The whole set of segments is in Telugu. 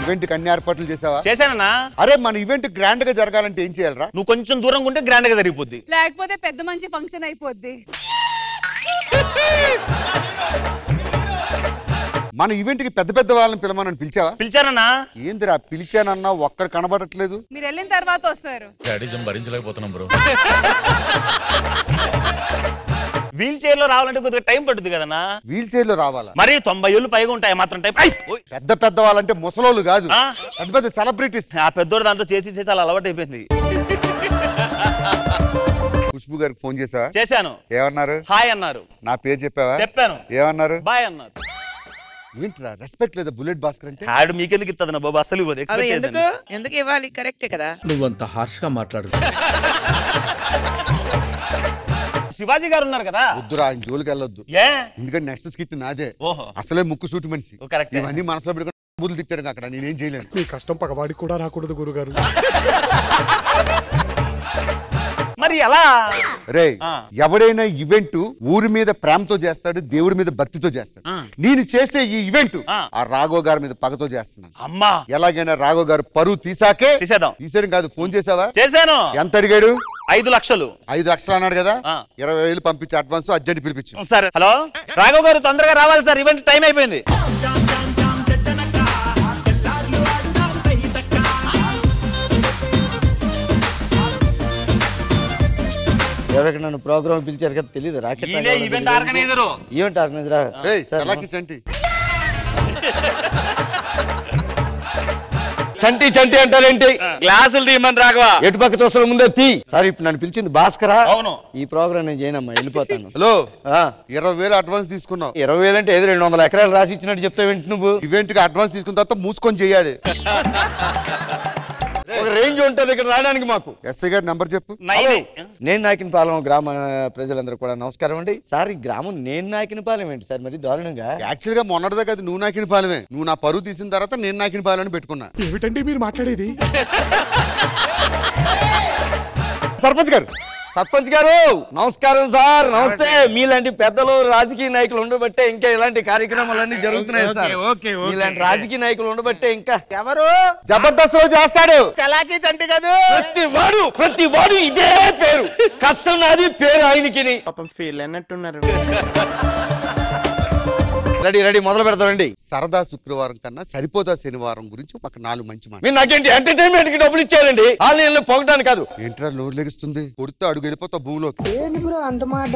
ఈవెంట్ కి అన్ని ఏర్పాట్లు చేసావా? చేశానన్నా. అరే మన ఈవెంట్ గ్రాండ్ గా జరగాలంటే ఏం చేయాలరా? నువ్వు కొంచెం దూరంగా ఉంటే గ్రాండ్ గా జరిగిపోద్ది, లేకపోతే పెద్ద మంచి ఫంక్షన్ అయిపోద్ది. మన ఈవెంట్ కి పెద్ద పెద్ద వాళ్ళని పిలవమని పిలిచావా? పిలిచానన్నా. ఏందిరా పిలిచానన్నా ఒక్కడ కనబడట్లేదు. మీరు వెళ్ళిన తర్వాత వస్తారు. భరించలేకపోతున్నాం బ్రో. వీల్ చైర్ లో రావాలంటే కొద్దిగా టైం పడుతుంది కదన్నా. వీల్ చైర్ లో రావాలా? మరి 90 ఏళ్ళు పైగా ఉంటాయి మాత్రం టైం. పెద్ద పెద్ద వాళ్ళంటే ముసలోళ్ళు కాదు, పెద్ద పెద్ద సెలబ్రిటీస్. ఆ పెద్దోడు దాంట్లో చేసి అలా అలవాటు అయిపోయింది. ఖుష్బు గారికి ఫోన్ చేసావా? చేశాను. ఏమన్నారు? హాయ్ అన్నారు. నా పేరు చెప్పావా? చెప్పాను. ఏమన్నారు? బాయ్ అన్నారు. ఏంట్రా రెస్పెక్ట్ లేదా బుల్లెట్ భాస్కర్ అంటే? ఆడు మీకెందుకు ఇస్తుంది నా బాబు, అసలు ఇవ్వదు. ఎందుకు ఇవ్వాలి? కరెక్టే కదా. నువ్వంత హార్ష్ గా మాట్లాడు. శివాజీ గారు ఉన్నారు కదా. వద్దురా ఆయన జోలికి వెళ్ళొద్దు. ఎందుకంటే నెక్స్ట్ స్కిట్ నాదే. అసలే ముక్కు సూటి మనిషి. ఇవన్నీ మనసులో పెట్టుకుని బుద్ధులు తిట్టారు అక్కడ, నేనేం చేయలేను. మీ కష్టం పగవాడికి కూడా రాకూడదు గురుగారు. మరి ఎలా రే? ఎవడైనా ఈవెంట్ ఊరి మీద ప్రేమతో చేస్తాడు, దేవుడి మీద భక్తితో చేస్తాడు. నేను చేసే ఈ ఈవెంట్ ఆ రాఘవ గారి మీద పగతో చేస్తున్నాను. అమ్మా ఎలాగైనా రాఘవ గారు పరువు తీసేయడం కాదు. ఫోన్ చేసావా? చేశాను. ఎంత అడిగాడు? 5 లక్షలు. 5 లక్షలు అన్నాడు కదా. 20,000 పంపించి అడ్వాన్స్ అర్జెంట్ పిలిపించు. సరే. హలో రాఘవ గారు, తొందరగా రావాలి సార్, ఈవెంట్ టైం అయిపోయింది. ఎవరికి నన్ను ప్రోగ్రామ్ పిలిచారు కదా తెలియదు. Rocket event organiser. ఈవెంట్ ఆర్గనైజరా? చంటి చంటి అంటారేంటి? గ్లాసులు తీయమని రాఘవ. ఎటు పక్క చూస్తున్న ముందే తీ. సార్ ఇప్పుడు నన్ను పిలిచింది భాస్కరా? అవును. ఈ ప్రోగ్రామ్ నేను చేయనమ్మా, వెళ్ళిపోతాను. హలో 20,000 అడ్వాన్స్ తీసుకున్నావు. 20,000 అంటే ఏదో 200 ఎకరాలు రాసి ఇచ్చినట్టు చెప్తావేంటి నువ్వు? ఈవెంట్ కి అడ్వాన్స్ తీసుకున్న తర్వాత మూసుకొని చేయాలి. ఒక రేంజ్ ఉంటది ఇక్కడ రావడానికి మాకు. ఎస్ఐ గారి నంబర్ చెప్పు. నేను నాయకినపాలెం గ్రామ ప్రజలందరూ కూడా నమస్కారం అండి. సార్ ఈ గ్రామం నేను నాయకినపాలెం ఏంటి సార్ మరి దారుణంగా? యాక్చువల్ గా మొన్నటిదాకా అది నువ్వు నాయకినపాలెమే. నువ్వు నా పరువు తీసిన తర్వాత నేను నాయకినపాలెం అని పెట్టుకున్నా. ఏమిటండి మీరు మాట్లాడేది? సర్పంచ్ గారు, సర్పంచ్ గారు నమస్కారం సార్. నమస్తే. మీలాంటి పెద్దలు రాజకీయ నాయకులు ఉండబట్టే ఇంకా ఇలాంటి కార్యక్రమాలన్నీ జరుగుతున్నాయి సార్. ఇలాంటి రాజకీయ నాయకులు ఉండబట్టే ఇంకా ఎవరు జబర్దస్త్ లో చేస్తాడు చలాకీ చంటి కాదు. ప్రతి వాడు ఇదే పేరు. కష్టం నాది, పేరు ఆయనకి. పాపం ఫీల్ అన్నట్టున్నారు. రెడీ రెడీ మొదలు పెడతామండి. సరదా శుక్రవారం కన్నా సరిపోదా శనివారం గురించి ఒక 4 మంచి మాట. మీరు నాకేంటి ఎంటర్టైన్మెంట్ కి డబ్బులు ఇచ్చారండి, ఆన్లైన్ లో పొగడానికి కాదు. ఏంట్రా నోరు లెగుస్తుంది? కొడితే అడుగు వెళ్ళిపోతావు భూమిలోకి. అంత మాట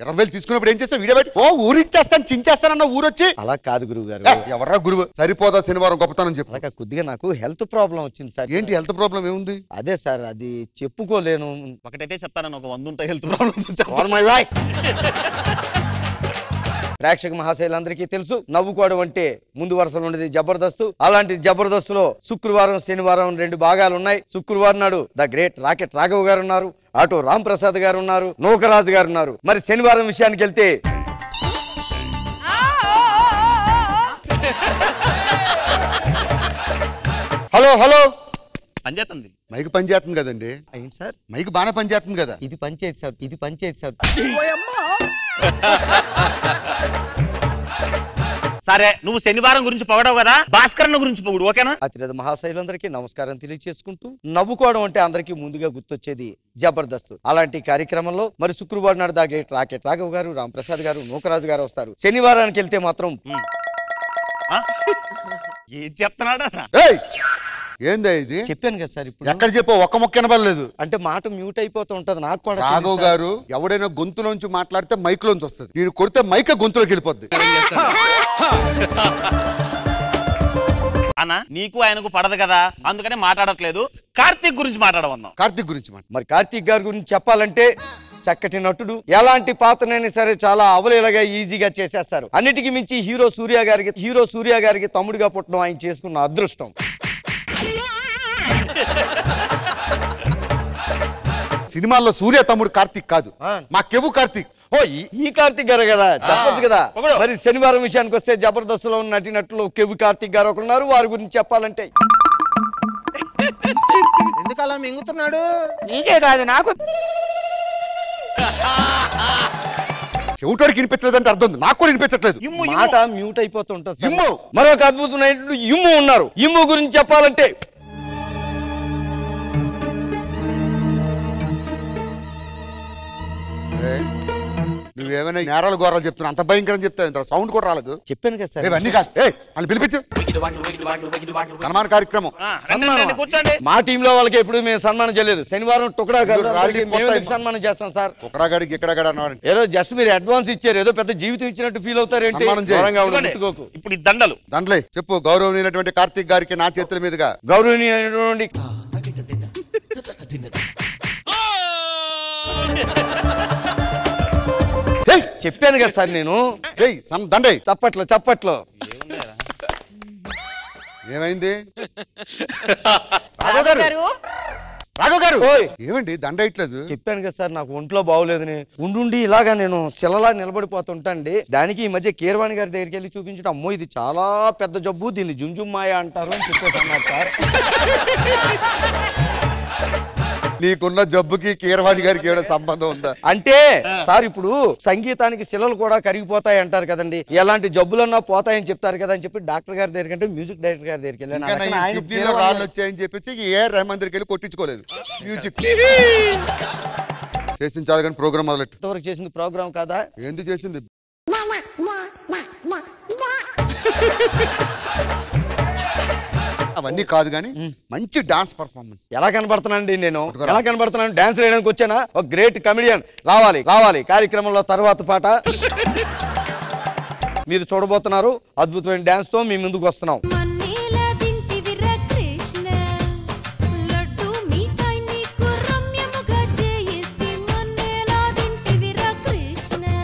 20,000 తీసుకున్నప్పుడు ఏం చేస్తావు? వీడియో పెట్టి ఊరిచ్చేస్తాను చించేస్తానన్న ఊరొచ్చి. అలా కాదు గురువు గారు. ఎవరా గురువు? సరిపోదా శనివారం గొప్పతనం చెప్పు. అలాగా కొద్దిగా నాకు హెల్త్ ప్రాబ్లం వచ్చింది సార్. ఏంటి హెల్త్ ప్రాబ్లం ఏముంది? అదే సార్ అది చెప్పుకోలేను. ఒకటైతే చెప్తాను, ఒక 100 ఉంటాయి హెల్త్ ప్రాబ్లమ్స్. ప్రేక్షక మహాశైలందరికీ తెలుసు, నవ్వుకోవడం అంటే ముందు వరుసలో ఉండేది జబర్దస్త్. అలాంటి జబర్దస్త్ లో శుక్రవారం శనివారం 2 భాగాలు ఉన్నాయి. శుక్రవారం నాడు ద గ్రేట్ రాకెట్ రాఘవ్ గారు ఉన్నారు, అటు రామ్ ప్రసాద్ గారు ఉన్నారు, నూకరాజు గారు ఉన్నారు. మరి శనివారం విషయానికి వెళ్తే హలో హలో పనిచేస్తుంది. మైక్ పనిచేస్తుంది కదండి. ఏంటి సార్? మైక్ బాగానే పనిచేస్తుంది కదా. ఇది పంచాయతీ సార్, ఇది పంచాయతీ సార్. సరే నువ్వు శనివారం గురించి పొగడవు కదా, భాస్కర్ గురించి పొగుడు, ఓకేనా? అతిరథ మహాశైలందరికీ నమస్కారం తెలియజేసుకుంటూ, నవ్వుకోవడం అంటే అందరికీ ముందుగా గుర్తొచ్చేది జబర్దస్త్. అలాంటి కార్యక్రమంలో మరి శుక్రవారం నాడు ద గ్రేట్ రాకెట్ రాఘవ్ గారు, రామ్ ప్రసాద్ గారు, నూకరాజు గారు వస్తారు. శనివారానికి వెళ్తే మాత్రం ఏం చెప్తున్నాడా? ఏందా ఇది? చెప్పాను కదా సార్. ఇప్పుడు ఎక్కడ చెప్పో ఒక్క మొక్క వినబడలేదు. అంటే మాట మ్యూట్ అయిపోతూ ఉంటది నాకు కూడా. రాఘవ్ గారు ఎవడైనా గొంతులోంచి మాట్లాడితే మైక్ లోంచి వస్తుంది. నేను కొడితే మైక్ గొంతులోకి వెళ్ళిపోద్ది. అన్న నీకు ఆయనకు పడదు కదా, అందుకనే మాట్లాడట్లేదు. కార్తీక్ గురించి మాట్లాడమన్నాం. కార్తీక్ గురించి మరి కార్తీక్ గారి గురించి చెప్పాలంటే చక్కటి నటుడు, ఎలాంటి పాత్రనైనా సరే చాలా అవలీలగా ఈజీగా చేసేస్తారు. అన్నిటికీ మించి హీరో సూర్య గారికి తమ్ముడిగా పుట్టడం ఆయన చేసుకున్న అదృష్టం. సినిమాల్లో సూర్య తమ్ముడు కార్తీక్ కాదు, మా కెవ్వు కార్తీక్. ఓ ఈ కార్తీక్ గారు కదా, చెప్పచ్చు కదా. మరి శనివారం విషయానికి వస్తే జబర్దస్త్ లో ఉన్న నటినట్లు కెవ్వు కార్తీక్ గారు ఒకరున్నారు. వారి గురించి చెప్పాలంటే ఎందుకు అలా మింగుతున్నాడు? నీకే కాదు నాకు. చెవిటోడికి వినిపించలేదు అంటే అర్థం ఉంది, నాకు కూడా వినిపించట్లేదు. మాట మ్యూట్ అయిపోతుంటది. ఇమ్ము. మరొక అద్భుతమైనటువంటి ఇమ్ము ఉన్నారు. ఇమ్ము గురించి చెప్పాలంటే నువ్వేమైనా నేరాలు ఘోరాలు చెప్తున్నా, అంత భయంకరం చెప్తావు, సౌండ్ కూడా రాలేదు. చెప్పాను కదా సార్. అన్ని కాదు, వాళ్ళు పిలిపించు. సన్మాన కార్యక్రమం. కూర్చోండి. మా టీంలో వాళ్ళకి ఎప్పుడు మేము సన్మానం చేయలేదు. శనివారం టుకడా సన్మానం చేస్తాం సార్. ఒకడాగాడికి ఎక్కడగాడు అన్నాడు. ఏదో జస్ట్ మీరు అడ్వాన్స్ ఇచ్చారు, ఏదో పెద్ద జీవితం ఇచ్చినట్టు ఫీల్ అవుతారేంటి? ఇప్పుడు ఈ దండలు దండలే చెప్పు. గౌరవనీయులైనటువంటి కార్తీక్ గారికి నా చేతుల మీదుగా గౌరవనీయులైనటువంటి చెప్పాను కదా సార్ నేను. దండే చప్పట్లో చప్పట్లో. ఏమైంది రాఘవ్ గారు? ఏమండి దండ ఇట్లేదు? చెప్పాను కదా సార్ నాకు ఒంట్లో బాగోలేదని. ఉండి ఇలాగా నేను శిలలా నిలబడిపోతుంటండి. దానికి ఈ మధ్య కీరవాణి గారి దగ్గరికి వెళ్ళి చూపించడం, అమ్మో ఇది చాలా పెద్ద జబ్బు, దీన్ని జుంజుమ్మాయ అంటారు అని చెప్పేసన్నారు సార్. నీకున్న జబ్బుకి కీరవాణి గారికి ఏమైనా సంబంధం ఉందా? అంటే సార్ ఇప్పుడు సంగీతానికి శిలలు కూడా కరిగిపోతాయి అంటారు కదండి, ఎలాంటి జబ్బులన్నా పోతాయని చెప్తారు కదా అని చెప్పి డాక్టర్ గారి దగ్గర కంటే మ్యూజిక్ డైరెక్టర్ గారి దగ్గరికి వెళ్ళాను. రాళ్ళు వచ్చాయని చెప్పేసి ఏఆర్ రెహమాన్ దగ్గరికి వెళ్ళి కొట్టించుకోలేదు. మ్యూజిక్ చేసించాలి కానీ ప్రోగ్రామ్ మొదలెట్టు. చేసింది ప్రోగ్రామ్ కాదా? ఎందుకు చేసింది? అవన్నీ కాదు కానీ మంచి డాన్స్ పర్ఫార్మెన్స్. ఎలా కనబడుతున్నానండి నేను? ఎలా కనబడుతున్నాను? డాన్స్ వేయడానికి వచ్చానా? ఒక గ్రేట్ కమెడియన్ రావాలి రావాలి. కార్యక్రమంలో తర్వాత పాట మీరు చూడబోతున్నారు. అద్భుతమైన డాన్స్ తో మీ ముందుకు వస్తున్నాం.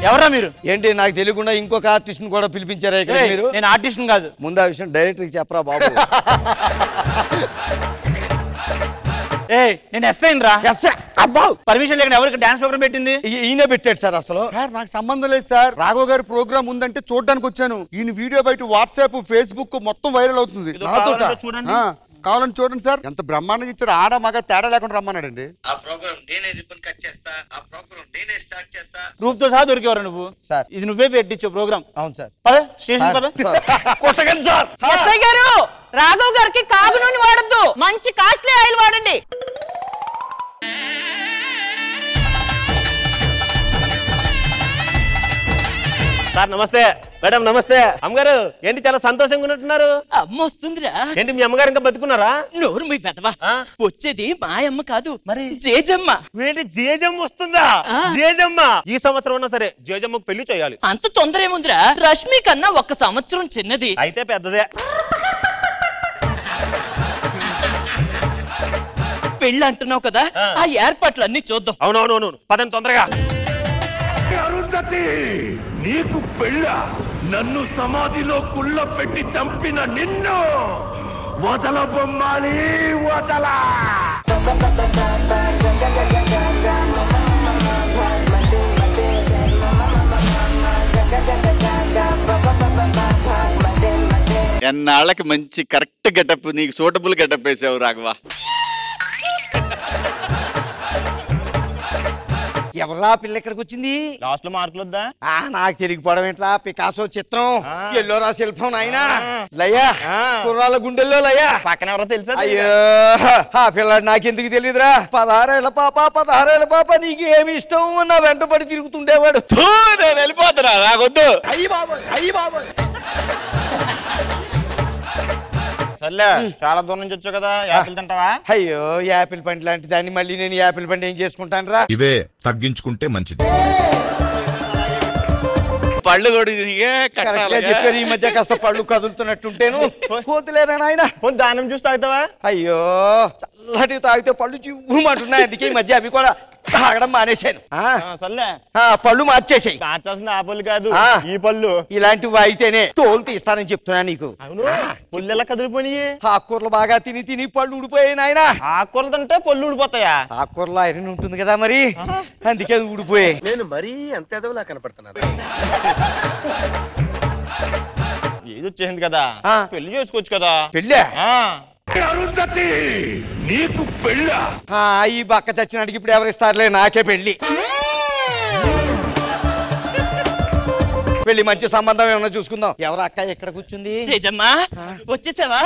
ఎవరా మీరు? ఏంటి నాకు తెలియకుండా ఇంకొక ఆర్టిస్ట్ కూడా పిలిపించారా ఇక్కడ మీరు? నేను ఆర్టిస్ట్ కాదు. ముందు ఆ విషయం డైరెక్టర్ కి చెప్పరా బాబు. నేను ఎస్ఐ రా. పర్మిషన్ లేకుండా ఎవరికి డాన్స్ ప్రోగ్రామ్ పెట్టింది? ఈయన పెట్టాడు సార్. అసలు సార్ నాకు సంబంధం లేదు సార్. రాఘవ్ గారి ప్రోగ్రామ్ ఉందంటే చూడడానికి వచ్చాను. ఈయన వీడియో బయట వాట్సాప్ ఫేస్బుక్ మొత్తం వైరల్ అవుతుంది. కావాలని చూడండి సార్. ఎంత బ్రహ్మాండంగా ఇచ్చాడు. ఆడ మగ తేడా లేకుండా రమ్మన్నాడండి. ప్రూఫ్ తో సహా దొరికేవారు నువ్వు సార్. ఇది నువ్వే పెట్టించు ప్రోగ్రామ్. అవును సార్. పద స్టేషన్ పద. కొట్టకండి సార్. ఎస్ఐ గారు, రాఘవ్ గారికి కాగు నూనె వాడద్దు, మంచి కాస్ట్లీ ఆయిల్ వాడండి. సార్ నమస్తే. మేడం నమస్తే. అమ్మగారు ఏంటి చాలా సంతోషంగా ఉన్నట్టున్నారు? అమ్మ వస్తుందిరా. ఏంటి మీ అమ్మగారు ఇంకా బతుకున్నారా? నోరు మీ పెదవా. వచ్చేది మా అమ్మ కాదు, మరి జేజమ్మ. ఏంటి జేజమ్మ వస్తుందా? జేజమ్మ ఈ సంవత్సరం ఉన్నా సరే జేజమ్మకు పెళ్లి చేయాలి. అంత తొందర ఏముందిరా? రష్మి కన్నా 1 సంవత్సరం చిన్నది. అయితే పెద్దదే. పెళ్ళి అంటున్నావు కదా, ఆ ఏర్పాట్లు అన్ని చూద్దాం. అవునవునవును, పదండి తొందరగా. నీకు పెళ్ళ? నన్ను సమాధిలో కుళ్ళ పెట్టి చంపిన నిన్ను వదల బొమ్మాలి, వదల. ఎన్నాళ్ళకి మంచి కరెక్ట్ గెటప్, నీకు సూటబుల్ గెటప్ వేసావు రాఘవ. ఎవరా పిల్ల ఇక్కడికి వచ్చింది? లాస్ట్ లో మార్కులు వద్దా? నాకు తిరిగిపోవడం ఏంట్రా? పికాసో చిత్రం, ఎల్లోరా శిల్పం నాయన. లయ్యా కుర్రాళ్ళ గుండెల్లో లయ్యా. పక్కన ఎవరో తెలుసా? అయ్యో ఆ పిల్లాడు నాకెందుకు తెలీదురా. 16 ఏళ్ళ పాప, 16 ఏళ్ళ పాప, నీకు ఏమి ఇష్టం నా వెంట పడి తిరుగుతుండేవాడు. నేను వెళ్ళిపోతున్నా, నాకొద్దు. అయ్యి బాబోయ్, అయ్యి బాబోయ్. సర్లే, చాలా దూరం నుంచి వచ్చావు కదా, యాపిల్ తింటావా? అయ్యో యాపిల్ పండు లాంటి దాన్ని మళ్ళీ నేను యాపిల్ పండు ఏం చేసుకుంటాను రా? ఇవే తగ్గించుకుంటే మంచిది. పళ్ళు కూడా చెప్పారు. ఈ మధ్య కాస్త పళ్ళు కదులుతున్నట్టుంటేను. పోతులేరా నాయన. దానం చూసి తాగుతావా? అయ్యో చల్లటి తాగితే పళ్ళు చివ్వుమంటున్నాయి. అందుకే ఈ మధ్య అవి కూడా తాగడం మానేశాను. సర్లే, పళ్ళు మార్చేసాయి. మార్చాల్సింది ఆ పళ్ళు కాదు, ఈ పళ్ళు. ఇలాంటివి అయితేనే తోలు తీస్తానని చెప్తున్నా నీకు. అవును, పళ్ళు ఎలా కదిలిపోయి? ఆకుకూరలు బాగా తిని తిని పళ్ళు ఊడిపోయాయి నాయన. ఆకుకూరలు తింటే పళ్ళు ఊడిపోతాయా? ఆకుకూరలో ఐరన్ ఉంటుంది కదా మరి, అందుకే అది ఊడిపోయాయి. నేను మరీ అంత ఎదవలా కనపడుతున్నాను. ఏది వచ్చేసింది కదా, పెళ్లి చేసుకోవచ్చు కదా. పెళ్ళా? నీకు పెళ్ళ? ఈ బక్క చచ్చినాడికి ఇప్పుడు ఎవరిస్తారులే, నాకే పెళ్లి. వెళ్ళి మంచి సంబంధం ఏమన్నా చూసుకుందాం. ఎవరు అక్క ఎక్కడ కూర్చుంది? తేజమ్మా వచ్చేసావా?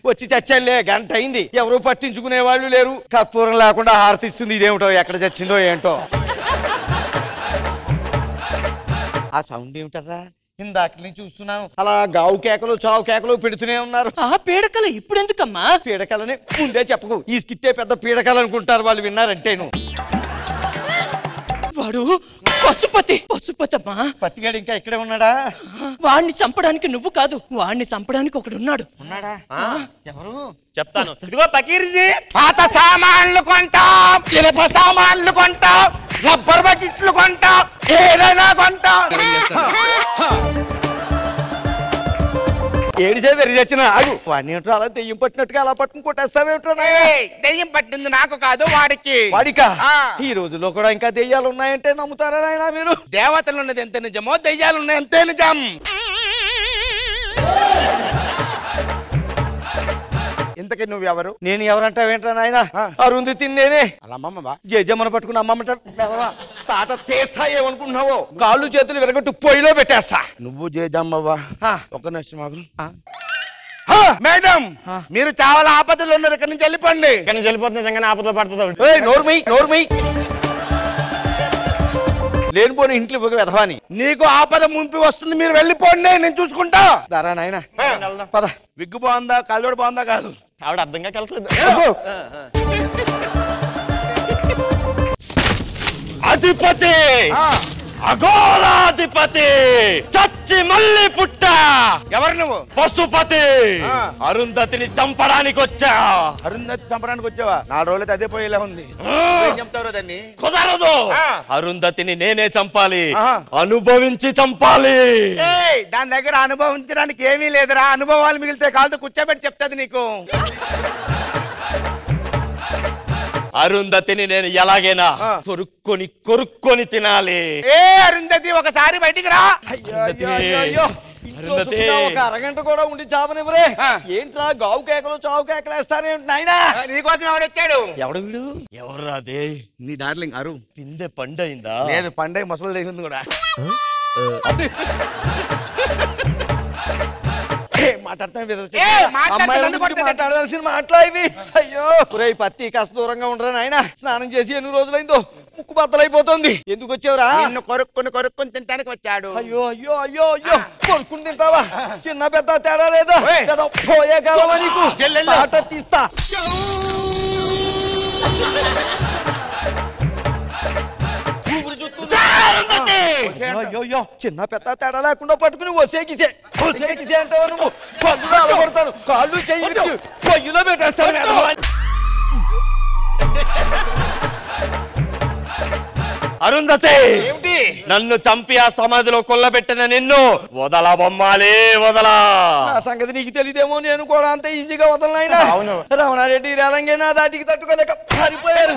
వచ్చి చచ్చానులే, గంట అయింది. ఎవరు పట్టించుకునే వాళ్ళు లేరు. కర్పూరం లేకుండా హారతిస్తుంది. ఇదేమిటో, ఎక్కడ చచ్చిందో ఏంటో. ఆ సౌండ్ ఏమిటరా? ఇందాక నుంచి చూస్తున్నాను. అలా గావు కేకలు చావు కేకలు పెడుతూనే ఉన్నారు. ఆ పీడకలు ఇప్పుడు ఎందుకమ్మా? పీడకలని ముందే చెప్పకు. ఈ స్కిట్టే పెద్ద పీడకలు అనుకుంటారు వాళ్ళు విన్నారంటేను. వాడు పశుపతి. పశుపతమ్మా. పతిగాడు ఇంకా ఇక్కడే ఉన్నాడా? వాడిని చంపడానికి నువ్వు కాదు, వాడిని చంపడానికి ఒకడున్నాడు. ఉన్నాడా? ఎవరు? చెప్తాను. ఇదిగో పకీర్జీ, పాత సామాన్లు కొంటాం, ఇనుప సామాన్లు కొంటాం, రబ్బర్ బకెట్లు కొంటాం, ఏదైనా కొంటాం. ఏడిసే వెరి చచ్చిన ఆగు. వాడిని ఏంటో అలా దెయ్యం పట్టినట్టుగా అలా పట్టుకుని కొట్టేస్తావేమిటో? దెయ్యం పట్టింది నాకు కాదు, వాడికి. వాడికా? ఈ రోజుల్లో కూడా ఇంకా దెయ్యాలు ఉన్నాయంటే నమ్ముతారా నాయనా మీరు? దేవతలు ఉన్నది ఎంత నిజమో దెయ్యాలు ఉన్నాయి అంతే నిజం. ఇంతకీ నువ్వెవరు? నేను ఎవరంటావేంట్రా నాయన? అరుంధతి నేనే. అలా అమ్మమ్మ జేజమ్మను పట్టుకుని అమ్మమ్మంటారు. తాట తీస్తా ఏమనుకుంటున్నావో? కాళ్ళు చేతులు విరగొట్టు పొయ్యిలో పెట్టేస్తా. నువ్వు జేజమ్మవ్వా? ఒక నిమిషం ఆగు. మేడం, మీరు చాలా ఆపదలు ఉన్నారు, ఇక్కడి నుంచి వెళ్ళిపోండి. ఇక్కడ నుంచి వెళ్ళిపోతుంది, నిజంగానే ఆపదలో పడుతుంది. నోర్మై లేనిపోని ఇంట్లో వెధవాని. నీకు ఆపద ముంపి వస్తుంది, మీరు వెళ్ళిపోండి, నేను చూసుకుంటా. దారా నాయన పద. విగ్గు బాగుందా, కళ్ళోడు బాగుందా? కాదు, ఆవిడ అర్థంగా కలట్లేదు. అధిపతి, అఘోరాధిపతి, చచ్చి మళ్ళీ పుట్ట. ఎవరు నువ్వు? పశుపతి. అరుంధతిని చంపడానికి వచ్చా. అరుంధతి చంపడానికి వచ్చావా? 4 రోజులైతే అదే పోయేలా ఉంది. ఏం చెప్తారో దాన్ని? కుదరదు. అరుంధతిని నేనే చంపాలి, అనుభవించి చంపాలి. దాని దగ్గర అనుభవించడానికి ఏమీ లేదురా. అనుభవాలు మిగిలితే కాదు, కూర్చోబెట్టి చెప్తాది నీకు. అరుంధతిని నేను ఎలాగైనా కొరుక్కొని తినాలి. అరుంధతి ఒకసారి బయటికి రా. ఒక అరగంట కూడా ఉండి చావనివ్వరే. ఏంట్రా గావు కేకలు చావు కేకలు వేస్తారేంటి నాయనా? నీకోసం ఎవడొచ్చాడు? ఎవడు వీడు? ఎవరు అదే? నీ డార్లింగ్ అరు. పిందె పండైందా? లేదు, పండగ ముసలి లేకుంది కూడా. మాట్లాడాల్సిన మాటలా ఇవి? అయ్యో పత్తి కాస్త దూరంగా ఉండరా నాయన. స్నానం చేసి ఎన్ని రోజులైందో, ముక్కు బద్దలైపోతుంది. ఎందుకు వచ్చావురా? నిన్ను కొరుక్కుని తినడానికి వచ్చాడు. అయ్యో అయ్యో అయ్యో అయ్యో, కొరుక్కుని తింటావా? చిన్న పెద్ద తేడా లేదా? పోయే కాలమా నీకు? ఆట తీస్తా. చిన్న పెద్ద తేడా లేకుండా పట్టుకుని ఒసేకిసే అంటావు నువ్వు. పళ్ళు అలగొడతాను, కాళ్ళు చెయ్యి పొయ్యిలో పెట్టేస్తాను. అరుంధతి, ఏమిటి? నన్ను చంపి ఆ సమాధిలో కొల్లబెట్టిన నిన్ను వదలా బొమ్మాలి, వదలా. నా సంగతి నీకు తెలియదేమో, నేను కూడా అంత ఈజీగా వదలనైనా. అవును, రమణారెడ్డి రేలంగైనా దాటికి తట్టుకోలేక పారిపోయారు.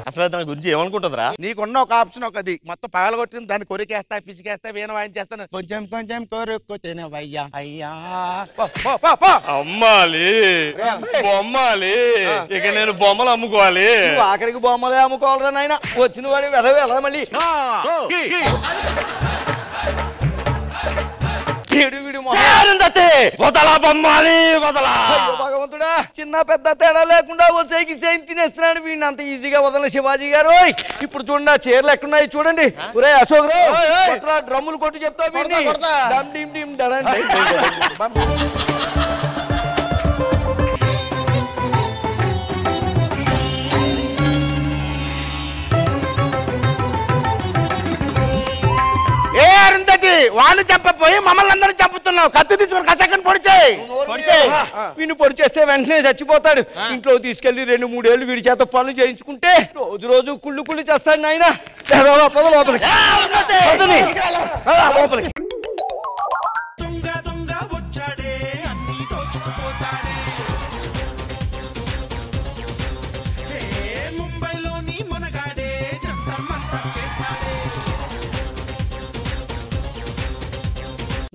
అసలు దాని గురించి ఏమనుకుంటుందిరా? నీకున్న ఒక ఆప్షన్ ఒకది, మొత్తం పగలగొట్టిన దాన్ని కొరికేస్తా, పిసికేస్తా, వీణ వాయించేస్తాను. కొంచెం కొంచెం కొరుక్కు తినవయ్యా అయ్యా. అమ్మాలి బొమ్మాలి, ఇక నేను బొమ్మలు అమ్ముకోవాలి. ఆఖరికి బొమ్మలే అమ్ముకోవాలరా నాయన. వచ్చిన వాడి వెధవ ఎలా మళ్ళీ? వదలా బొమ్మాలి, వదలా. భగవంతుడా, చిన్న పెద్ద తేడా లేకుండా వచ్చేకి తినేస్తున్నాడు వీడిని. అంత ఈజీగా వదల శివాజీ గారు. ఇప్పుడు చూడండి, ఆ చీరలు ఎక్కడున్నాయి చూడండి. ఒరే అశోక్ రావు, డ్రమ్ములు కొట్టు చెప్తా వీడిని. అరుంధతి, వాళ్ళు చెప్పపోయి మమ్మల్ని అందరూ చంపుతున్నావు. కత్తి తీసుకుని కసక్కని పొడిచేయి. వీడిని పొడి చేస్తే వెంటనే చచ్చిపోతాడు. ఇంట్లో తీసుకెళ్లి 2-3 ఏళ్ళు వీడి చేత పనులు చేయించుకుంటే రోజు కుళ్ళు చేస్తాడు నాయన. లోపలికి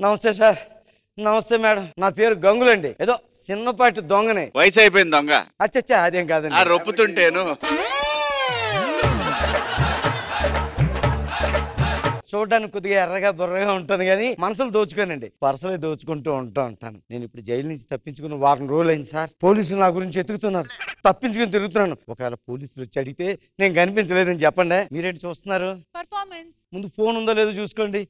నమస్తే సార్. నమస్తే మేడం. నా పేరు గంగులండి. ఏదో చిన్నపాటి దొంగనే. వయసు అయిపోయింది దొంగ. అచ్చచ్చా, అదేం కాదండి. రొప్పుతుంటేను చూడడానికి కొద్దిగా ఎర్రగా బుర్రగా ఉంటాను కానీ మనసులు దోచుకోనండి, పర్సలే దోచుకుంటూ ఉంటాను. నేను ఇప్పుడు జైలు నుంచి తప్పించుకుని వారం రోజులు అయింది సార్. పోలీసులు నా గురించి ఎతుకుతున్నారు, తప్పించుకుని తిరుగుతున్నాను. ఒకవేళ పోలీసులు వచ్చి అడిగితే నేను కనిపించలేదని చెప్పండి. మీరేంటి చూస్తున్నారు? పర్ఫార్మెన్స్. ముందు ఫోన్ ఉందో లేదో చూసుకోండి.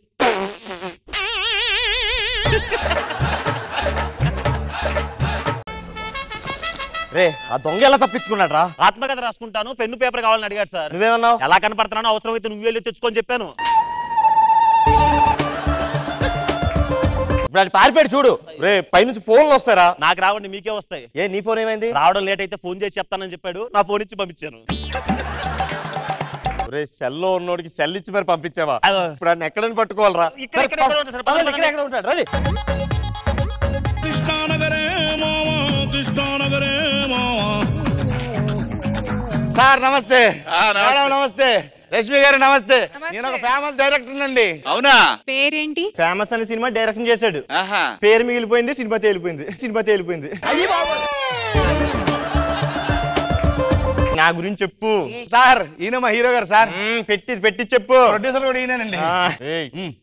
రే ఆ దొంగ ఎలా తప్పించుకున్నాడు రా? ఆత్మకథ రాసుకుంటాను, పెన్ను పేపర్ కావాలని అడిగాడు సార్. నువ్వేమన్నావు? ఎలా కనపడుతున్నానో అవసరమైతే నువ్వు వెళ్ళి తెచ్చుకొని చెప్పాను. ఇప్పుడు పారిపోయాడు చూడు. రే పైనుంచి ఫోన్లు వస్తారా? నాకు రావండి, మీకే వస్తాయి. ఏ నీ ఫోన్ ఏమైంది? రావడం లేట్ అయితే ఫోన్ చేసి చెప్తానని చెప్పాడు, నా ఫోన్ ఇచ్చి పంపించాను. రే సెల్లో ఉన్నోడికి సెల్ ఇచ్చి మరి పంపించావా? ఇప్పుడు ఆయన ఎక్కడని పట్టుకోవాలరా? ఉంటాడు రండి. సార్ నమస్తే. నమస్తే రష్మి గారు నమస్తే. నేను ఒక ఫేమస్ డైరెక్టర్ అండి. అవునా? పేరేంటి? ఫేమస్ అనే సినిమా డైరెక్షన్ చేశాడు. పేరు మిగిలిపోయింది, సినిమా తేలిపోయింది. నా గురించి చెప్పు సార్. ఈయన మా హీరో గారు సార్. పెట్టి చెప్పు. ప్రొడ్యూసర్ కూడా ఈయనండి.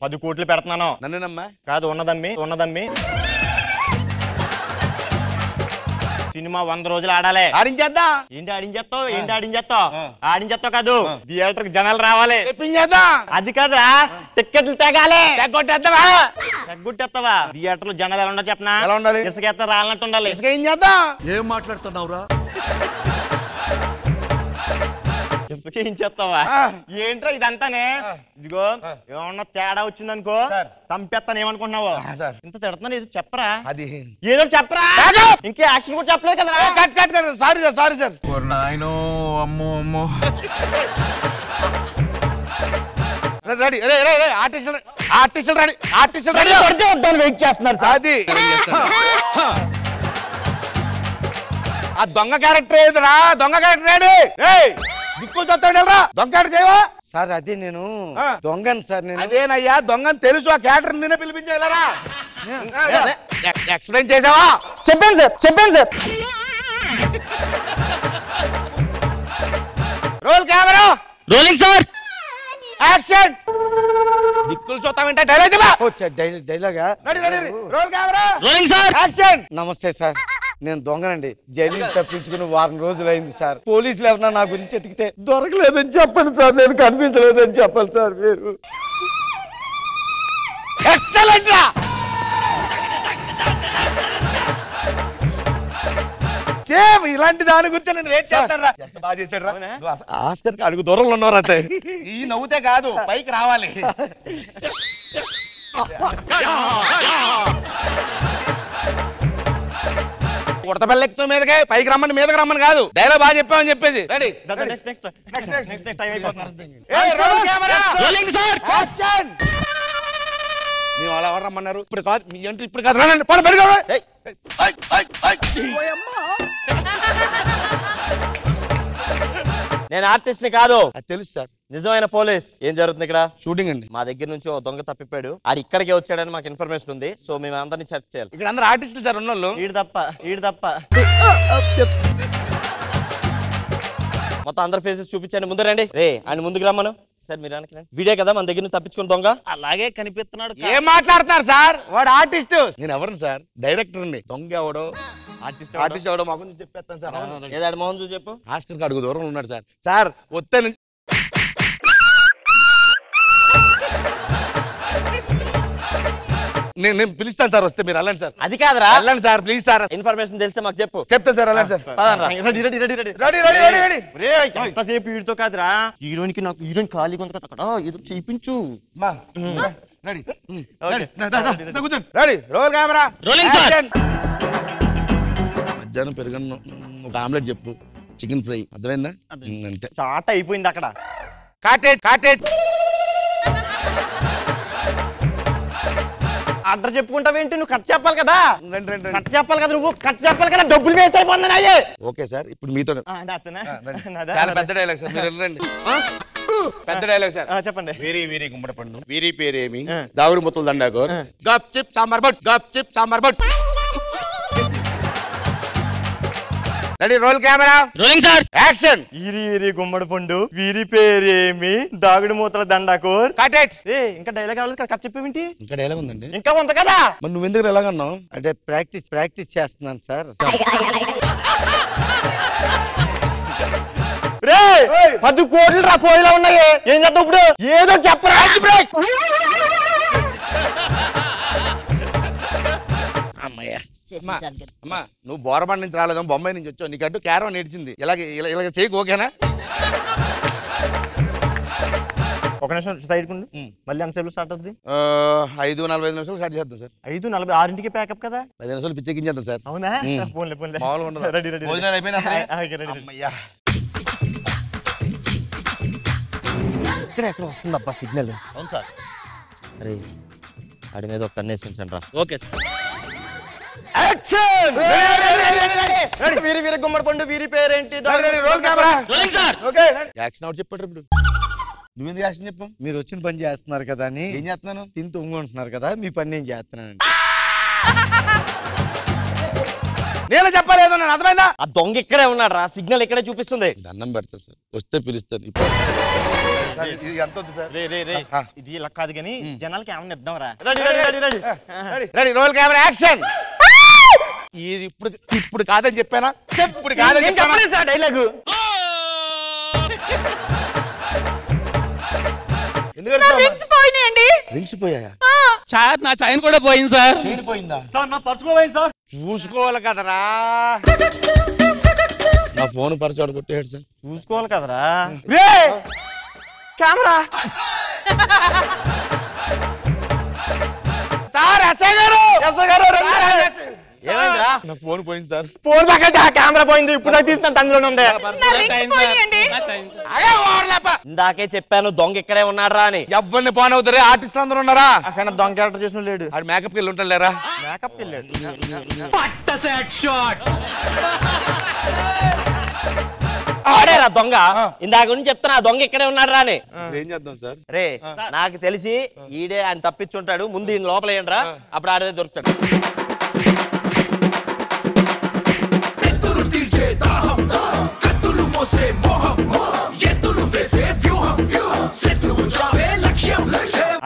10 కోట్లు పెడుతున్నాను. నన్నేనమ్మా? కాదు, ఉన్నదమ్మి. సినిమా 100 రోజులు ఆడాలి. ఆడించేద్దాం. ఏంటి ఆడించేస్తావు కాదు, థియేటర్ కి జనాలు రావాలి. అది కాదురా, టికెట్లు తెగాలి. తెగొట్టేస్తావా? థియేటర్ లో జనాలు ఎలా ఉండో చెప్పనా? ఎలా ఉండాలి? ఇసుకేస్తా రాలన్నట్టు ఉండాలి. ఇసుక ఏం చేద్దాం? ఏం మాట్లాడుతున్నావురా? ఇసుక ఏం చేస్తావా? ఏంట్రా ఇదంతానే? ఇదిగో ఏమన్నా తేడా వచ్చిందనుకో చంపేస్తాను. ఏమనుకుంటున్నావు? ఇంత తిడుతున్నాను, ఏదో చెప్పరా? అది ఏదో చెప్పరా? ఇంకే యాక్షన్ కూడా చెప్పలేదు కదా. Sorry sir. అమ్మో రెడీ ఆర్టిస్టులు రెడీ. వెయిట్ చేస్తున్నారు సార్. అది ఆ దొంగ క్యారెక్టర్ ఏదిరా? దొంగ క్యారెక్టర్ ఏది? దిక్కు చూస్తాడురా. దొంగ క్యారెక్టర్ చేయవా సార్? అది నేను దొంగను సార్. నేను అదేనయ్యా దొంగని తెలుసు. ఆ క్యారెక్టర్ నిన్నే పిలిపించేయాలరా? ఎక్స్ప్లెయిన్ చేసావా? చెప్పాను sir. Roll camera rolling sir. Action. దిక్కులు చూస్తామంటే డైలాగ్ డైలాగా? Roll camera rolling sir. Action. నమస్తే సార్, నేను దొంగనండి. జైలు నుంచి తప్పించుకుని వారం రోజులు అయింది సార్. పోలీసులు ఎవరన్నా నా గురించి ఎతికితే దొరకలేదని చెప్పండి సార్, నేను కనిపించలేదని చెప్పాలి సార్ మీరు. ఎక్సలెంట్ రా. సేమ్ ఇలాంటి దాని గురించి నేను రేట్ చేస్తాను రా. ఎంత బాగా చేశాడు రా. ఆస్కర్ కి అడుగు దూరంలో ఉన్నారు అంతే. ఈ నవ్వుతే కాదు, పైకి రావాలి. ఉడత బెల్లెక్తో మీదకే పైకి రమ్మని మీదకి రమ్మని కాదు. డైలాగ్ బాగా చెప్పామని చెప్పేసి రెడీ. మేము అలా ఎవరు రమ్మన్నారు? ఇప్పుడు కాదు, మీ అంటే ఇప్పుడు కాదు. రండి పని పెరుగు. నేను ఆర్టిస్ట్ ని కాదు, తెలుసు సార్. నిజమైన పోలీస్. ఏం జరుగుతుంది ఇక్కడ? షూటింగ్ అండి. మా దగ్గర నుంచి ఓ దొంగ తప్పిపోయాడు. ఆడు ఇక్కడికే వచ్చాడని మాకు ఇన్ఫర్మేషన్ ఉంది. సో మేము అందరినీ సెర్చ్ చేయాలి. ఇక్కడ అందరు ఆర్టిస్టులు సార్ ఉన్నోళ్ళు. ఈడు తప్ప మొత్తం అందరు ఫేసెస్ చూపించండి. ముందు రండి. రే ఆయన ముందుకు రమ్మను. సార్ మీరు వీడియో కదా మన దగ్గర నుంచి తప్పించుకుని దొంగ. అలాగే కనిపిస్తున్నాడు. ఏం మాట్లాడుతున్నారు సార్? వాడు ఆర్టిస్ట్. నేను ఎవరు సార్? డైరెక్టర్ అండి. దొంగ ఎవడో ఆర్టిస్ట్ ఎవడో మాకు చెప్పేస్తాను సార్. ఏదాడు మోహన్ చూసి చెప్పు. ఆస్కర్ అడుగు దూరంలో ఉన్నాడు సార్. సార్ వస్తే నేను పిలుస్తాను సార్. వస్తే మీరు వెళ్ళండి సార్. అది కాదురా, వెళ్ళండి సార్ ప్లీజ్ సార్. ఇన్ఫర్మేషన్ తెలిస్తే మాకు చెప్పు. చెప్తా సార్. వెళ్ళండి సార్. ఎంతసేపు వీడితో కాదురా, హీరోయిన్కి నాకు హీరోయిన్ ఖాళీగా ఉంది కదా, అక్కడ ఏదో చేయించు. Ready. Roll camera rolling sir. మధ్యాహ్నం పెరుగన్నం ఒక ఆమ్లెట్ చెప్పు, చికెన్ ఫ్రై. అర్థమైందా? అంతే. చాట్ అయిపోయింది అక్కడ. కాటెడ్ ఆర్డర్ చెప్పుకుంటావేంటి? నువ్వు కట్ చెప్పాలి కదా. కట్ చెప్పాలి కదా, నువ్వు కట్ చెప్పాలి కదా. డబ్బులు వేస్ట్ అయిపోతున్నాయి. ఓకే సార్, ఇప్పుడు మీతో చాలా పెద్ద డైలాగ్ సార్. మీరు రండి. పెద్ద డైలాగ్ సార్. చెప్పండి. వీరి గుమ్మడి పండు. వీరి పేరేమి? దావుడు ముత్తలు దండాకో. గప్ చిప్ సాంబార్ బట్. Ready roll camera rolling sir action. ఈరి గుమ్మడి పండు వీరి పేరేమి దాగుడు మూతల దండాకోర్ కట్ ఇట్. ఇంకా డైలాగ్ కావాలి కదా, కట్ చెప్పేమిటి? ఇంకా డైలాగ్ ఉందండి. ఇంకా ఉంది కదా. మరి నువ్వు ఎందుకు ఎలాగన్నావు? అంటే ప్రాక్టీస్ చేస్తున్నాను సార్. రే 10 కోట్లు రా పోయిలా ఉన్నాయి. ఏం చేద్దాం ఇప్పుడు? ఏదో చెప్పరా. బ్రేక్. అమ్మయ్య అమ్మా, నువ్వు బోరబండ నుంచి రాలేదా, బొంబాయి నుంచి వచ్చావు. నీకంటూ క్యారవాన్ నేర్చింది. ఇలాగ చేయకు, ఓకేనా? ఒక నిమిషం సైడ్ కుండి. మళ్ళీ ఎంతసేపు స్టార్ట్ అవుతుంది? 5:45 నిమిషాలు స్టార్ట్ చేద్దాం సార్. 5:46కి ప్యాకప్ కదా. 10 నిమిషాలు పిచ్చెక్కించేద్దాం సార్. అవునా? పోన్లే మామూలుగా ఉండదు. Ready ready. భోజనాలు అయిపోయినా? అమ్మయ్యా. ఇక్కడ వస్తుంది అబ్బా సిగ్నల్. అవును సార్. అరే ఆడి మీద ఒక కన్నేసి ఉంచండి రా. Okay sir. యాక్షన్. వీరి వీరి గుమ్మడి పండు వీరి పేరేంటి? Role camera. Rolling sir. Okay action out చెప్పాడు. ఇప్పుడు నువ్వెందుకు యాక్షన్ చెప్పావు? మీరు వచ్చిన పని చేస్తున్నారు కదా అని. ఏం చేస్తున్నాను? తిని తొంగుంటున్నారు కదా, మీ పని నేను చేస్తున్నానండి. నేను చెప్పలేదు, నేను అర్థమైందా? ఆ దొంగ ఇక్కడే ఉన్నాడు రా, సిగ్నల్ ఇక్కడే చూపిస్తుంది. దండం పెడతాను సార్, వస్తే పిలుస్తాను. ఇప్పుడు ఇది ఎంత వద్దు సార్? రే రే రే ఇది ఇలా కాదు కానీ జనాలకి ఏమన్నా ఇద్దాం రా. Ready ready ready ready ready roll camera action. ఇది ఇప్పుడు కాదని చెప్పానా? ఇప్పుడు కాదని చెప్పానా సార్ డైలాగు? రింగ్స్ పోయాయా సార్? నా చైన్ కూడా పోయింది సార్. పోయిందా సార్? నా పర్సు పోయింది సార్. చూసుకోవాలి కదరా. నా ఫోన్ పరిచయం కొట్టేయాడు సార్. చూసుకోవాలి కదరా. రే కెమెరా. సార్ ఎస్ఐ గారు, ఎస్ఐ గారు ఏమైందిరా? నా ఫోన్ పోయింది సార్. ఫోన్ పక్కన కెమెరా పోయింది. ఇప్పుడు తీసిన అందులోనే ఉంది. ఇందాకే చెప్పాను దొంగ ఇక్కడే ఉన్నాడు రా అని. ఎవరిని పాన్ అవుతారే? ఆర్టిస్టులు అందరూ ఉన్నారా? అక్కడ దొంగ క్యారెక్టర్ చేసిన లేడు. ఆడు మేకప్ వెళ్ళి ఉంటాడు లేరా? మేకప్ వెళ్ళాడు. ఆడేరా దొంగ. ఇందాక నుంచి చెప్తున్నా దొంగ ఇక్కడే ఉన్నాడు రా అని. ఏం చేద్దాం సార్? రే నాకు తెలిసి ఈడే ఆయన తప్పించుంటాడు. ముందు ఈయన లోపల ఏంట్రా, అప్పుడు ఆడదే దొరుకుతాడు.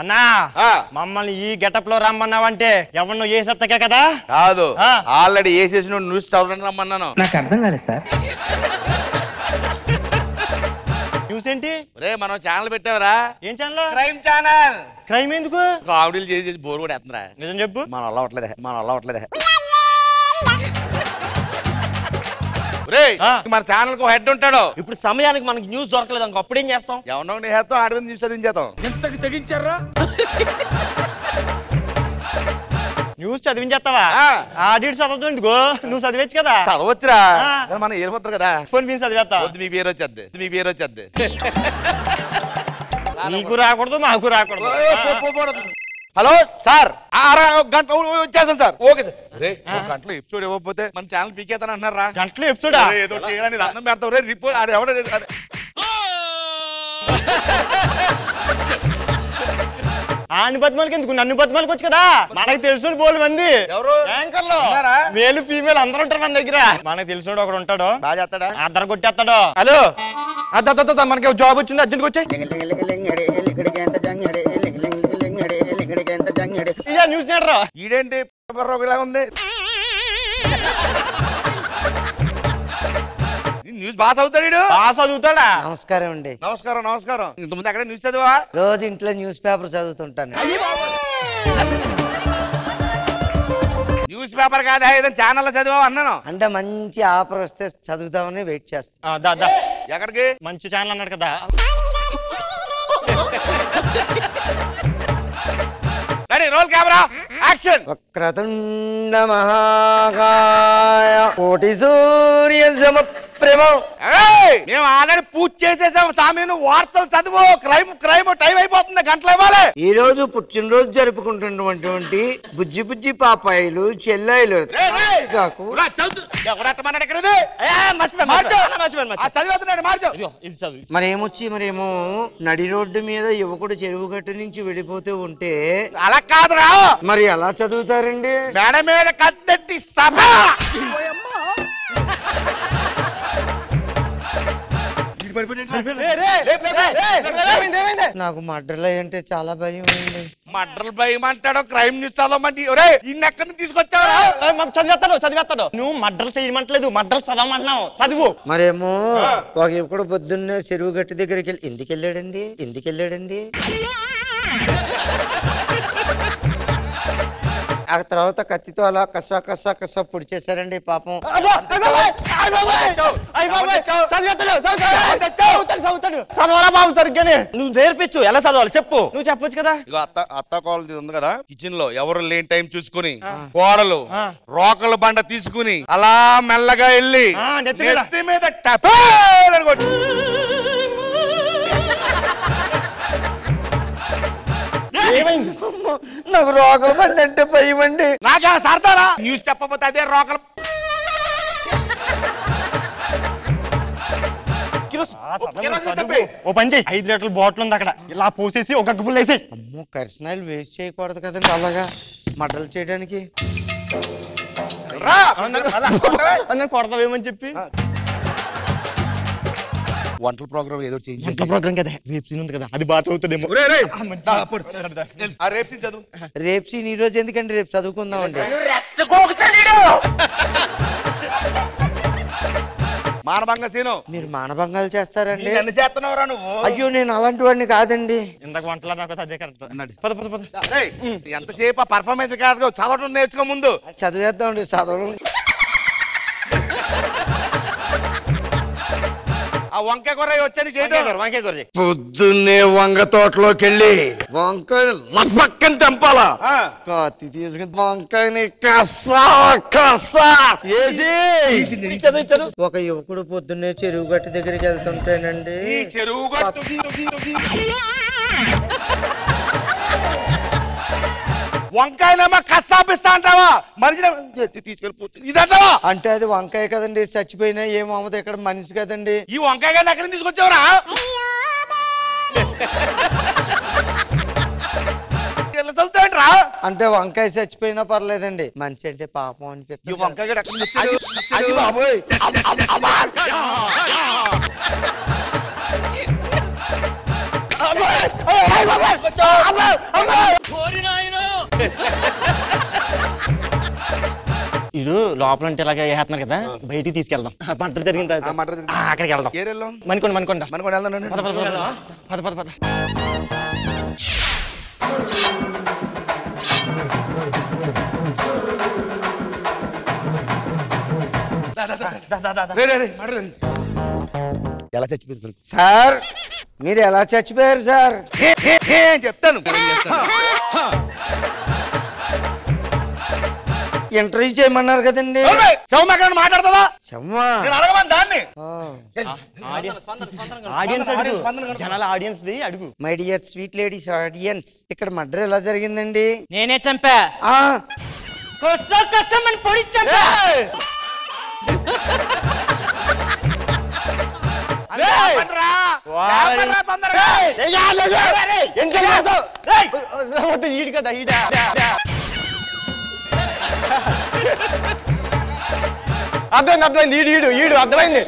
అన్నా మమ్మల్ని ఈ గెటప్ లో రమ్మన్నావంటే ఎవరినో ఏ సత్తకే కదా? కాదు, ఆల్రెడీ వేసేసిన న్యూస్ చదవడానికి రమ్మన్నాను. నాకు అర్థం కాలేదు సార్. న్యూస్ ఏంటి? రే మనం ఛానల్ పెట్టావరా? ఏం ఛానల్? Crime channel. క్రైమ్ ఎందుకు? కామెడీలు చేసి బోర్ కూడా వేస్తుందిరా. నిజం చెప్పు. మన వల్ల అవట్లేదే. రే మన ఛానల్ కు హెడ్ ఉంటాడు. ఇప్పుడు సమయానికి మనకి న్యూస్ దొరకలేదు అనుకో, అప్పుడేం చేస్తాం? ఎవరో చేస్తాం, ఆడి మీద న్యూస్ చదివించేస్తాం. ఎంతకి తెగించారా? న్యూస్ చదివించేస్తావా? ఆడిట్ చదవదు ఎందుకో, నువ్వు చదివచ్చు కదా. చదవచ్చురా, మనం ఏరిపోతారు కదా. ఫోన్ మీద చదివేస్తా. మీ పేరు వచ్చేద్ది. నీకు రాకూడదు మాకు రాకూడదు. హలో సార్, గంట వచ్చేస్తాను సార్. Okay sir. రే గంటలో ఎపిసోడ్ ఇవ్వకపోతే మన ఛానల్ పీకేతాను అంటున్నారా? గంటలో ఎపిసోడా? ఏదో చేయాలని అన్నం పెడతావు. రే రిపోర్ట్ ఆడు ఎవడ ఆని బతిమాలకి ఎందుకు, నన్ను బతిమాలకి వచ్చు కదా. మనకు తెలిసిన బోల్ మంది ఎవరు యాంకర్లు, మేలు ఫీమేల్ అందరూ ఉంటారు మన దగ్గర. మనకు తెలిసిన ఒకడు ఉంటాడు, బాగా చేస్తాడా? అద్దరు కొట్టేస్తాడు. హలో మనకి జాబ్ వచ్చింది, అర్జెంట్గా వచ్చాయి. న్యూస్ నేడరా. ఈడేంటి ఒకలా ఉంది? న్యూస్ బాగా చదువుతాడు. బాగా చదువుతాడా? నమస్కారం అండి. నమస్కారం. ఇంతకుముందు అక్కడ న్యూస్ చదివా? రోజు ఇంట్లో న్యూస్ పేపర్ చదువుతుంటాను. న్యూస్ పేపర్ కాదా, ఏదైనా ఛానల్ చదివా అన్నాను. అంటే మంచి ఆఫర్ వస్తే చదువుతామని వెయిట్ చేస్తాను. ఎక్కడికి? మంచి ఛానల్ అన్నాడు కదా. Ready roll camera action. వక్రతుండ మహాకాయ కోటి సూర్య సమప్రభం. మేము ఆల్రెడీ పూజ చేసేసాం స్వామి, నువ్వు వార్తలు చదువు. క్రైమ్ టైం అయిపోతుంది, గంటలు ఇవ్వాలి. ఈ రోజు పుట్టినరోజు జరుపుకుంటున్నటువంటి బుజ్జి పాపాయిలు చెల్లాయిలు మరేమో నడి రోడ్డు మీద యువకుడు చెరువు గట్టు నుంచి వెళ్ళిపోతూ ఉంటే అలా కాదురా, మరి ఎలా చదువుతారండి? మేడ మీద కత్తెట్టి సభ. నాకు మర్డర్లు అంటే చాలా భయం అండి. మర్డర్లు భయం అంటాడు, క్రైమ్ న్యూస్ చదవమంటే ఇన్ని ఎక్కడి నుంచి తీసుకొచ్చావా? చదివేస్తాడు. నువ్వు మర్డర్లు చేయమంటలేదు, మర్డర్లు చదవమంటున్నావు. చదువు. మరేమో ఒక ఇప్పుడు పొద్దున్నే చెరువు గట్టి దగ్గరికి వెళ్ళి ఎందుకు వెళ్ళాడండి ఆ తర్వాత కత్తితో అలా కసా పొడి చేశారండి పాపం. చదవరా బాబు సరిగ్గానే. నువ్వు నేర్పించు ఎలా చదవాలి చెప్పు. నువ్వు చెప్పొచ్చు కదా. ఇక అత్త కోడలు ఉంది కదా, కిచెన్ లో ఎవరు లేని టైం చూసుకుని కోడలు రోకల బండ తీసుకుని అలా మెల్లగా వెళ్ళి నెత్తి మీద టపేలని కొట్టి నాకు రోగం అంటే భయం అండి. నాకే సరదారా న్యూస్ చెప్పబోతే అదే రోకలు. ఓ పని 5 లీటర్ల బాటిల్ ఉంది అక్కడ, ఇలా పోసేసి ఒక పుల్ల వేసి. అమ్మో కరిశనాయిల్ వేస్ట్ చేయకూడదు కదండి అలాగా మటలు చేయడానికి. కొడతావేమని చెప్పి వంటల ప్రోగ్రామ్ ఏదో చేంజ్ ప్రోగ్రామ్ కదా, రేపు సీన్ ఉంది కదా, అది బాగా చదువుతుందేమో. రేపు సీన్ చదువు. రేపు సీన్ ఈ రోజు ఎందుకండి, రేపు చదువుకుందామండి. మానభంగ సీను. మీరు మానభంగాలు చేస్తారండి? నన్ను చేస్తున్నావురా నువ్వు? అయ్యో నేను అలాంటి వాడిని కాదండి. ఇందాక వంటలో నాకు అదే కరెక్ట్. ఎంతసేపు పర్ఫార్మెన్స్ కాదు, చదవటం నేర్చుకో ముందు. చదివేద్దామండి, చదవడం. ఆ వంకాయ కూర వచ్చని చేయడం. వంకాయ కూర పొద్దున్నే వంగ తోటలోకి వెళ్ళి వంకాయని లపక్కని తెంపాలా, కత్తి తీసుకుని వంకాయని ఒక యువకుడు పొద్దున్నే చెరువు గట్టి దగ్గరికి వెళ్తుంటేనండి. చెరువు వంకాయనేమో కస్సాపిస్తా అంటావా, మనిషి తీసుకెళ్ళిపోతుంది ఇదంటావా? అంటే అది వంకాయ కదండి, చచ్చిపోయినా ఏమవుతుంది, ఇక్కడ మనిషి కదండి. ఈ వంకాయ గారిని ఎక్కడి నుంచి తీసుకొచ్చావురా? అంటే వంకాయ చచ్చిపోయినా పర్లేదండి, మనిషి అంటే పాపం అనిపిస్తుంది. వంకాయ గారు ఇది లోపల అంటే ఇలాగ వేస్తున్నారు కదా, బయటికి తీసుకెళ్దాం. మంట జరిగింది అక్కడికి వెళ్దాం. మనుకోండి పద. ఎలా చచ్చిపోయింది సార్? మీరు ఎలా చచ్చిపోయారు సార్? చెప్తాను. ఇంటర్వ్యూ చేయమన్నారు కదండి. మాట్లాడుతుందా దాన్ని? అడుగు. My dear sweet ladies audience, ఇక్కడ మర్డర్ ఎలా జరిగిందండి? నేనే చంపా. ఈడు కదా ఈడా. అర్థమైంది ఈడు అర్థమైంది.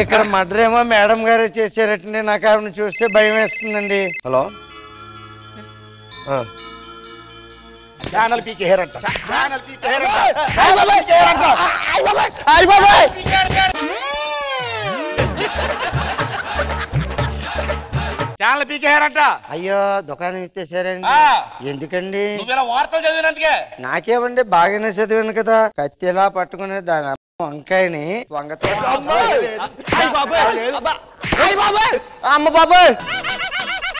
ఇక్కడ మర్డర్ ఏమో మేడం గారే చేశారటండి, నాకు ఆవిడని చూస్తే భయం వేస్తుందండి. హలో, ఛానల్ పీకే హెయిర్ అంట. ఛానల్ పీకే హెయిర్ అంట. అయ్యో దుకాణం ఇచ్చేసారండి. ఎందుకండి? వార్తలు చదివినందుకే. నాకేమండి, బాగానే చదివాను కదా. కత్తిలా పట్టుకునే దాని వంకాయని వంగతో. అమ్మ బాబాయ్